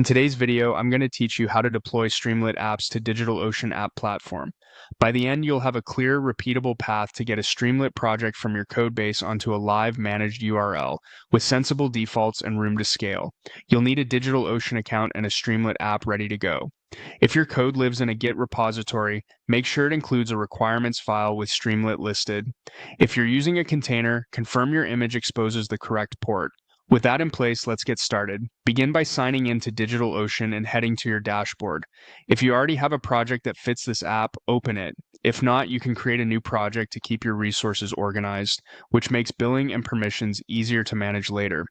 In today's video, I'm going to teach you how to deploy Streamlit apps to DigitalOcean app platform. By the end, you'll have a clear, repeatable path to get a Streamlit project from your codebase onto a live managed URL with sensible defaults and room to scale. You'll need a DigitalOcean account and a Streamlit app ready to go. If your code lives in a Git repository, make sure it includes a requirements file with Streamlit listed. If you're using a container, confirm your image exposes the correct port. With that in place, let's get started. Begin by signing in to DigitalOcean and heading to your dashboard. If you already have a project that fits this app, open it. If not, you can create a new project to keep your resources organized, which makes billing and permissions easier to manage later.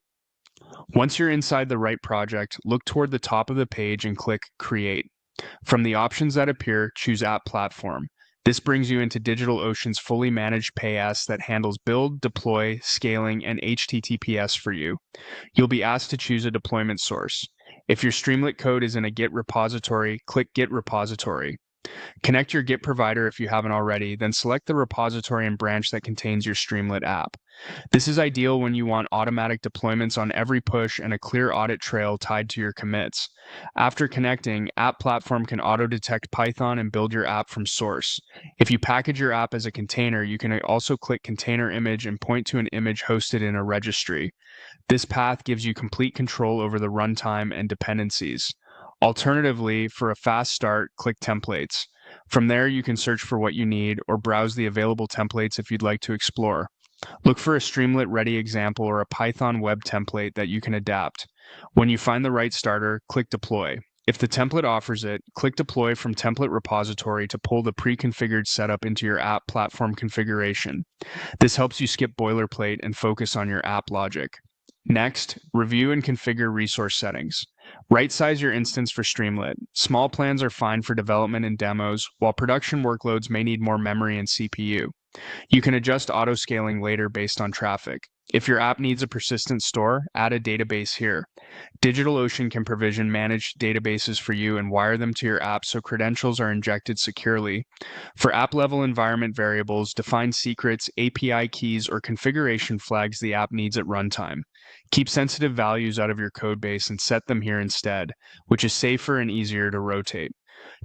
Once you're inside the right project, look toward the top of the page and click Create. From the options that appear, choose App Platform. This brings you into DigitalOcean's fully managed PaaS that handles build, deploy, scaling, and HTTPS for you. You'll be asked to choose a deployment source. If your Streamlit code is in a Git repository, click Git repository. Connect your Git provider if you haven't already, then select the repository and branch that contains your Streamlit app. This is ideal when you want automatic deployments on every push and a clear audit trail tied to your commits. After connecting, App Platform can auto-detect Python and build your app from source. If you package your app as a container, you can also click Container Image and point to an image hosted in a registry. This path gives you complete control over the runtime and dependencies. Alternatively, for a fast start, click Templates. From there, you can search for what you need or browse the available templates if you'd like to explore. Look for a Streamlit ready example or a Python web template that you can adapt. When you find the right starter, click Deploy. If the template offers it, click Deploy from Template Repository to pull the pre-configured setup into your app platform configuration. This helps you skip boilerplate and focus on your app logic. Next, review and configure resource settings. Right-size your instance for Streamlit. Small plans are fine for development and demos, while production workloads may need more memory and CPU. You can adjust auto-scaling later based on traffic. If your app needs a persistent store, add a database here. DigitalOcean can provision managed databases for you and wire them to your app so credentials are injected securely. For app-level environment variables, define secrets, API keys, or configuration flags the app needs at runtime. Keep sensitive values out of your codebase and set them here instead, which is safer and easier to rotate.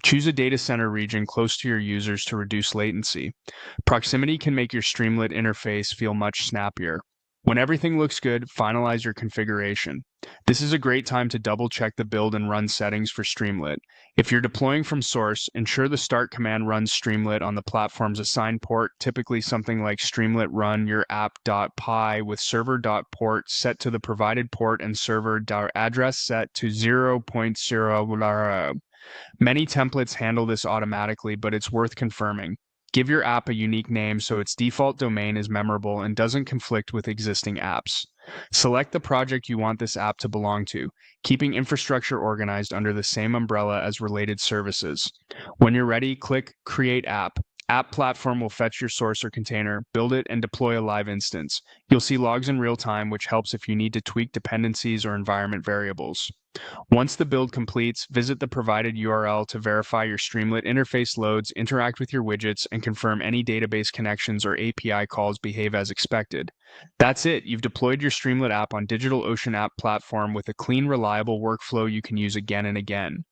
Choose a data center region close to your users to reduce latency. Proximity can make your Streamlit interface feel much snappier. When everything looks good, finalize your configuration. This is a great time to double-check the build and run settings for Streamlit. If you're deploying from source, ensure the start command runs Streamlit on the platform's assigned port, typically something like streamlit run your app.py with server.port set to the provided port and server.address set to 0.0. Many templates handle this automatically, but it's worth confirming. Give your app a unique name so its default domain is memorable and doesn't conflict with existing apps. Select the project you want this app to belong to, keeping infrastructure organized under the same umbrella as related services. When you're ready, click Create App. App Platform will fetch your source or container, build it, and deploy a live instance. You'll see logs in real time, which helps if you need to tweak dependencies or environment variables. Once the build completes, visit the provided URL to verify your Streamlit interface loads, interact with your widgets, and confirm any database connections or API calls behave as expected. That's it. You've deployed your Streamlit app on DigitalOcean app platform with a clean, reliable workflow you can use again and again.